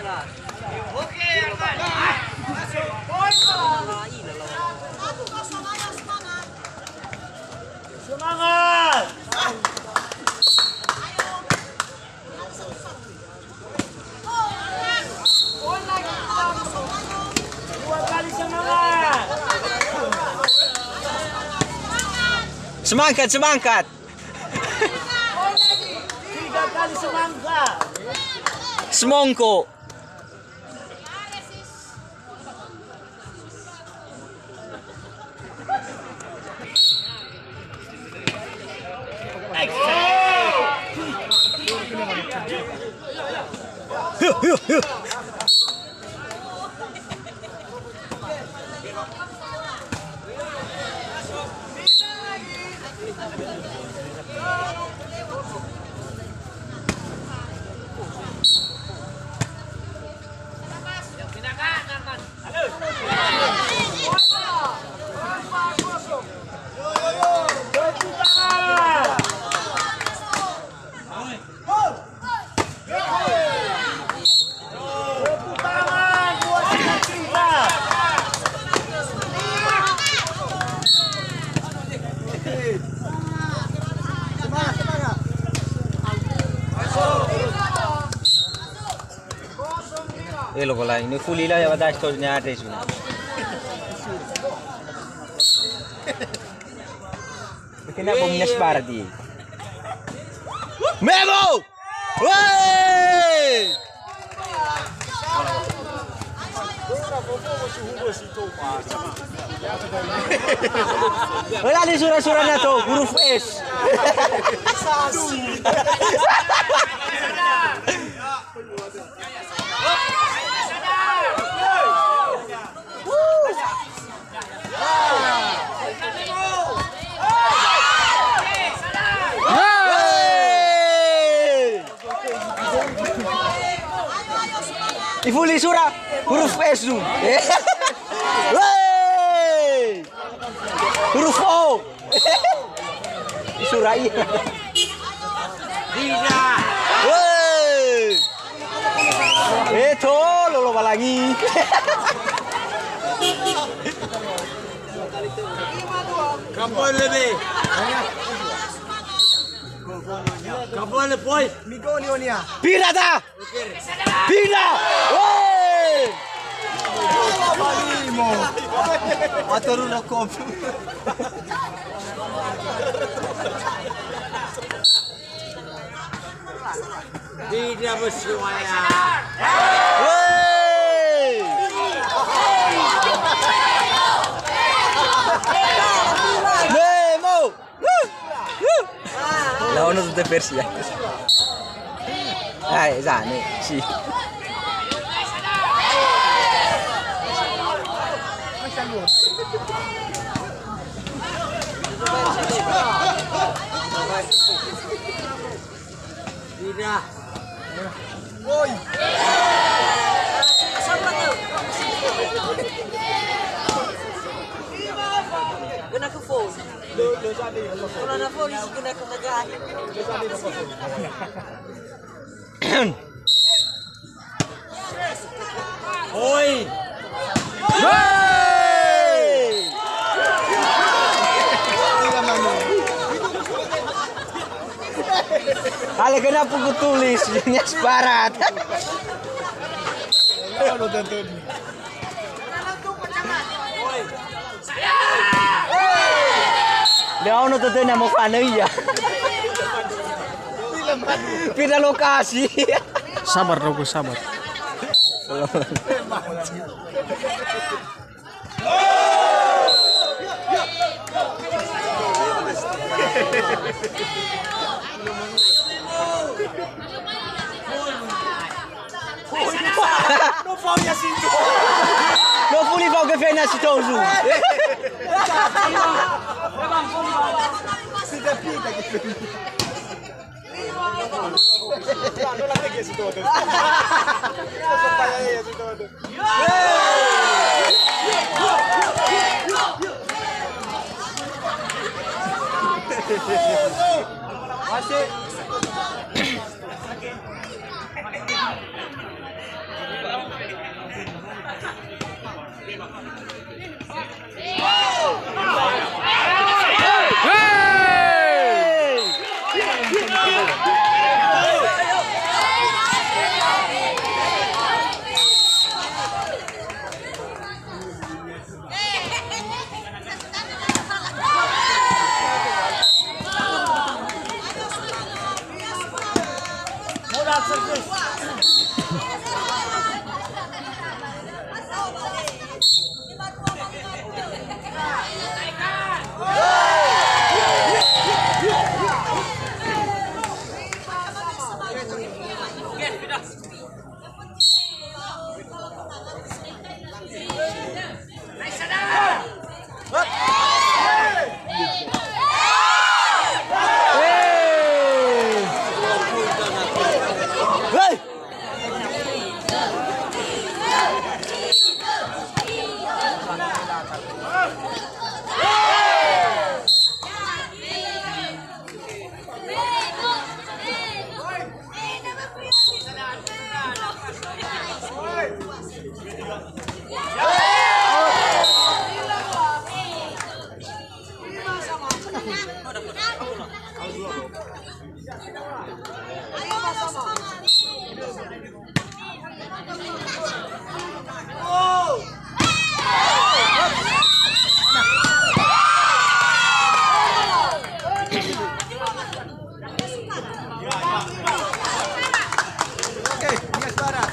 Semangat! Dua kali semangat! Semangat, semangat. 3 kali semangat! Semongko. ये लोगों ला इन्हें फुली ला या बता स्टोर न्याय टेस्ट में कितना बोमनेस बार दिए Memo! Wey! Wala di surah-surah na to, huruf S. Ifuli surah huruf S tu. Wey! Huruf O. Surah I. Dina! Wey! Itu lolo lagi. Kapal lebih! Kapal lebih! Pira dah! Pira! Wey! Aturun ako. Dina bersuaya! Wey! Memo! Lawan itu versi ya. Ay, nih si. Dina! Oi. Guna ke phone. Kalau na phone isi guna ke magahin. Oi! Wey! Kali kenapa aku tulis nya sebarat. Dia ono tuh nama panai ya. Pindah lokasi. Sabar dong, sabar. Não fale assim, Não fui levar o café nesse tozo. Oke, dia suara.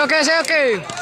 Oke, saya oke.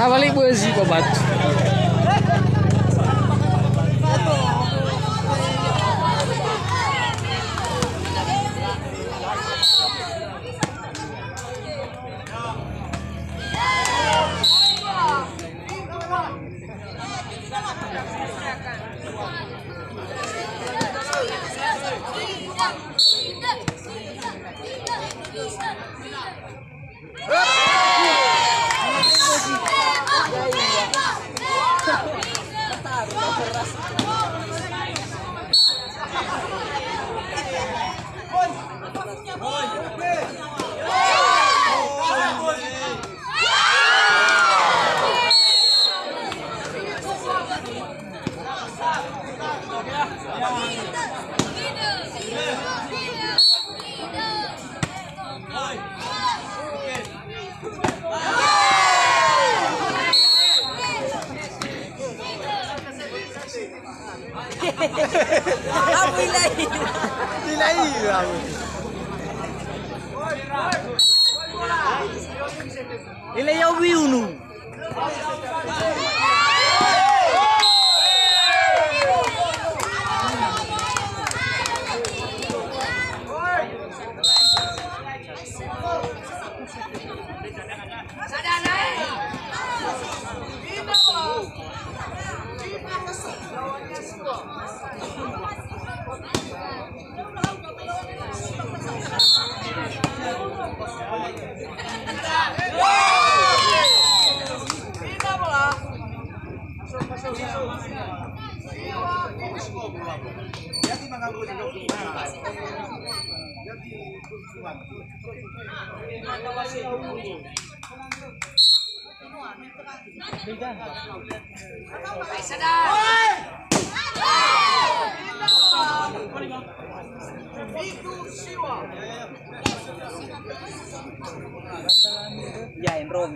Balik besi babat. Ile ya wiunu. Ya, enrong.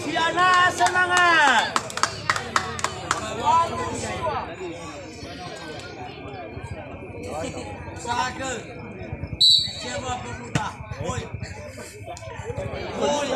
Siana semangat. Saga. Siapa pemuda? Oi. Oi.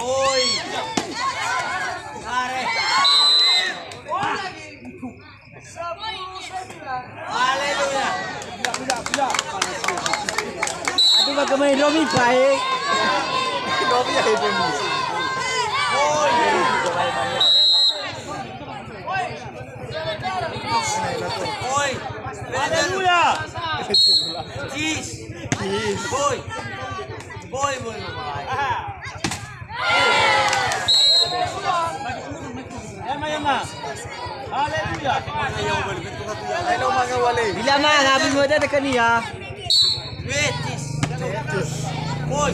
Oi. Aduh bagaimana main Romi baik. Robi ya itu nih. Oi. Aleluia. Diz. Boy. Boy. Yama. Aleluia. Hello mga wali. Bila mana habis mo dah tekan ni ya. Betis. Boy.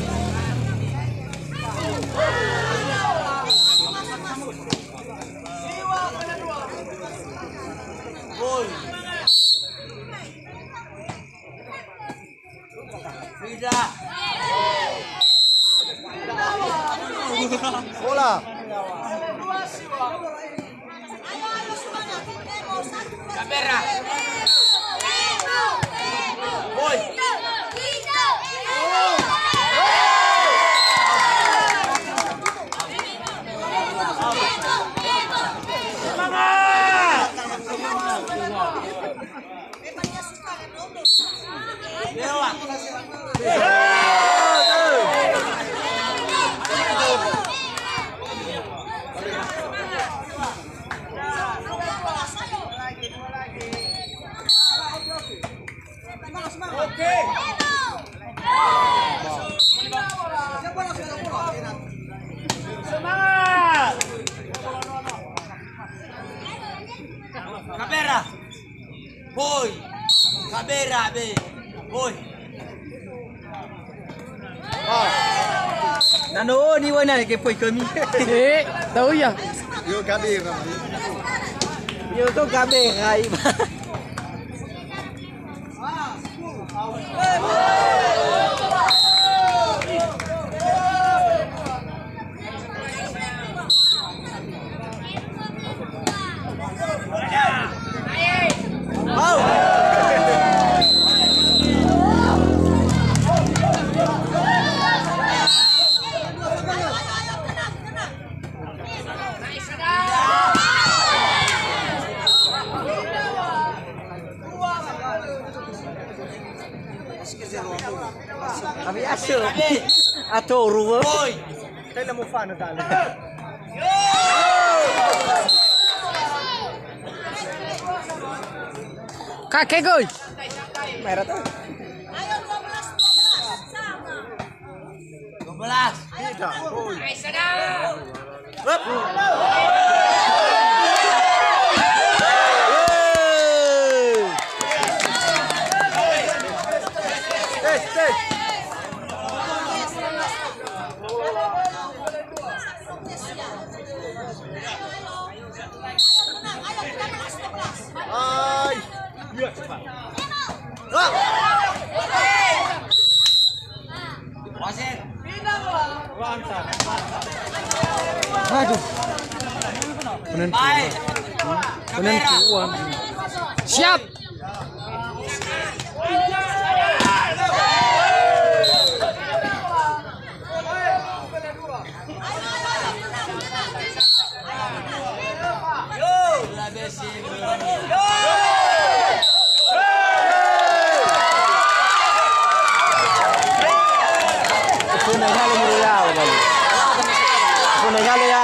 Boy. Vida. Bola. Kamera. Boy. Lewat. Oke. Semangat. Kamera. Boy. Kamera be. Boy. Nano ni wana ke poi kami. Tahu ya. Yo gabi. Yo tu kamera ai. Kami asyik. Atau ruang. Boy. Kailan mo fan dali? Kakek coach. Merah tuh. 12. Beda. Ay. Iya, cepat. Wasit. Aduh. Baik. Kamera. Penentuan. Siap. Yo, la besi. Yo. Kung nagalo mo ya, wala. Kung nagalo ya